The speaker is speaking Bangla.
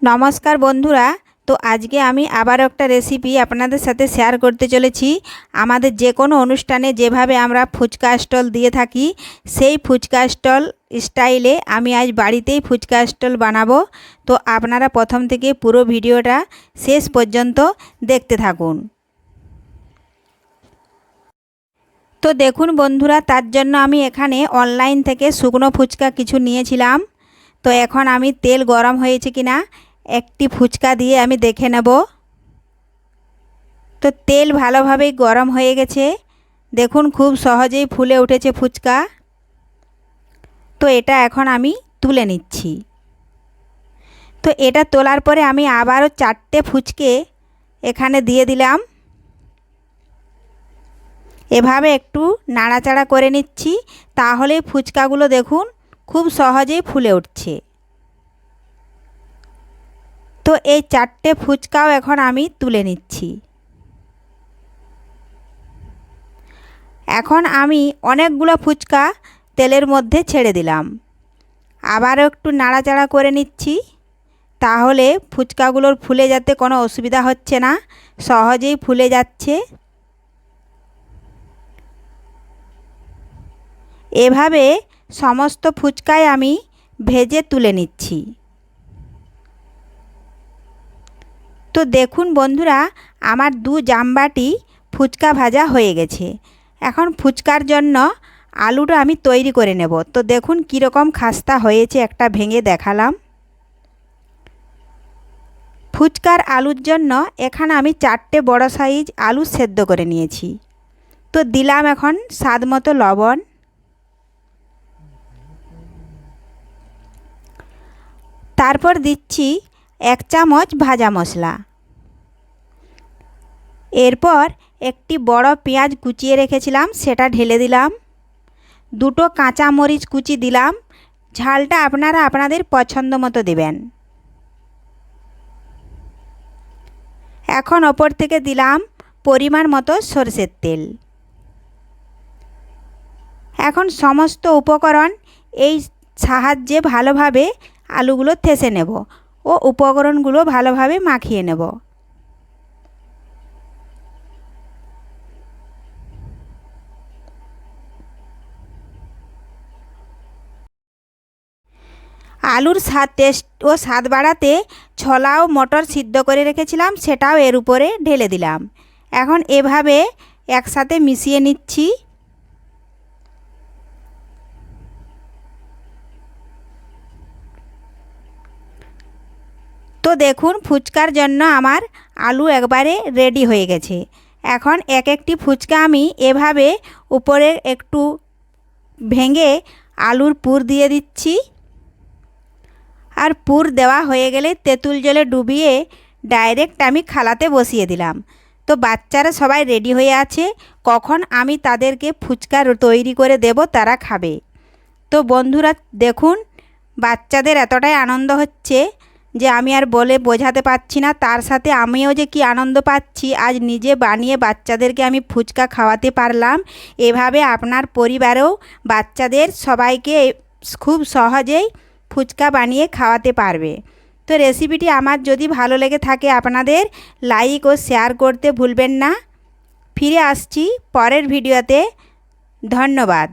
নমস্কার বন্ধুরা। তো আজকে আমি আবার একটা রেসিপি আপনাদের সাথে শেয়ার করতে চলেছি। আমাদের যে কোনো অনুষ্ঠানে যেভাবে আমরা ফুচকা স্টল দিয়ে থাকি, সেই ফুচকা স্টল স্টাইলে আমি আজ বাড়িতেই ফুচকা স্টল বানাবো। তো আপনারা প্রথম থেকে পুরো ভিডিওটা শেষ পর্যন্ত দেখতে থাকুন। তো দেখুন বন্ধুরা, তার জন্য আমি এখানে অনলাইন থেকে শুকনো ফুচকা কিছু নিয়েছিলাম। তো এখন আমি তেল গরম হয়েছে কিনা একটি ফুচকা দিয়ে আমি দেখে নেব। তো তেল ভালোভাবেই গরম হয়ে গেছে, দেখুন খুব সহজেই ফুলে উঠেছে ফুচকা। তো এটা এখন আমি তুলে নিচ্ছি। তো এটা তোলার পরে আমি আবারও 4টে ফুচকে এখানে দিয়ে দিলাম। এভাবে একটু নাড়াচাড়া করে নিচ্ছি, তাহলে ফুচকাগুলো দেখুন খুব সহজেই ফুলে উঠছে। তো এই 4টে ফুচকাও এখন আমি তুলে নিচ্ছি। এখন আমি অনেকগুলো ফুচকা তেলের মধ্যে ছেড়ে দিলাম। আবারও একটু নাড়াচাড়া করে নিচ্ছি, তাহলে ফুচকাগুলোর ফুলে যেতে কোনো অসুবিধা হচ্ছে না, সহজেই ফুলে যাচ্ছে। এভাবে সমস্ত ফুচকাই আমি ভেজে তুলে নিচ্ছি। তো দেখুন বন্ধুরা, আমার 2 জামবাটি ফুচকা ভাজা হয়ে গেছে। এখন ফুচকার জন্য আলুটা আমি তৈরি করে নেব। তো দেখুন কীরকম খাস্তা হয়েছে, একটা ভেঙে দেখালাম। ফুচকার আলুর জন্য এখানে আমি 4টে বড় সাইজ আলু সেদ্ধ করে নিয়েছি। তো দিলাম এখন স্বাদ মতো লবণ, তারপর দিচ্ছি 1 চামচ ভাজা মশলা। এরপর একটি বড় পেঁয়াজ কুচিয়ে রেখেছিলাম সেটা ঢেলে দিলাম। 2টো কাঁচা মরিচ কুচি দিলাম, ঝালটা আপনারা আপনাদের পছন্দ মতো দেবেন। এখন ওপর থেকে দিলাম পরিমাণ মতো সরষের তেল। এখন সমস্ত উপকরণ এই সাহায্যে ভালোভাবে আলুগুলো থেসে নেব ও উপকরণগুলো ভালোভাবে মাখিয়ে নেব। আলুর টেস্ট ও স্বাদ বাড়াতে ছোলা ও মটর সিদ্ধ করে রেখেছিলাম, সেটাও এর উপরে ঢেলে দিলাম। এখন এভাবে একসাথে মিশিয়ে নিচ্ছি। তো দেখুন ফুচকার জন্য আমার আলু একবারে রেডি হয়ে গেছে। এখন এক একটি ফুচকা আমি এভাবে উপরে একটু ভেঙে আলুর পুর দিয়ে দিচ্ছি। আর পুর দেওয়া হয়ে গেলে তেঁতুল জলে ডুবিয়ে ডাইরেক্ট আমি খালাতে বসিয়ে দিলাম। তো বাচ্চারা সবাই রেডি হয়ে আছে, কখন আমি তাদেরকে ফুচকা তৈরি করে দেব তারা খাবে। তো বন্ধুরা দেখুন, বাচ্চাদের এতটাই আনন্দ হচ্ছে যে আমি আর বলে বোঝাতে পারছি না। তার সাথে আমিও যে কি আনন্দ পাচ্ছি, আজ নিজে বানিয়ে বাচ্চাদেরকে আমি ফুচকা খাওয়াতে পারলাম। এভাবে আপনার পরিবারেও বাচ্চাদের সবাইকে খুব সহজেই ফুচকা বানিয়ে খাওয়াতে পারবে। তো রেসিপিটি আমার যদি ভালো লেগে থাকে আপনাদের লাইক ও শেয়ার করতে ভুলবেন না। ফিরে আসছি পরের ভিডিওতে। ধন্যবাদ।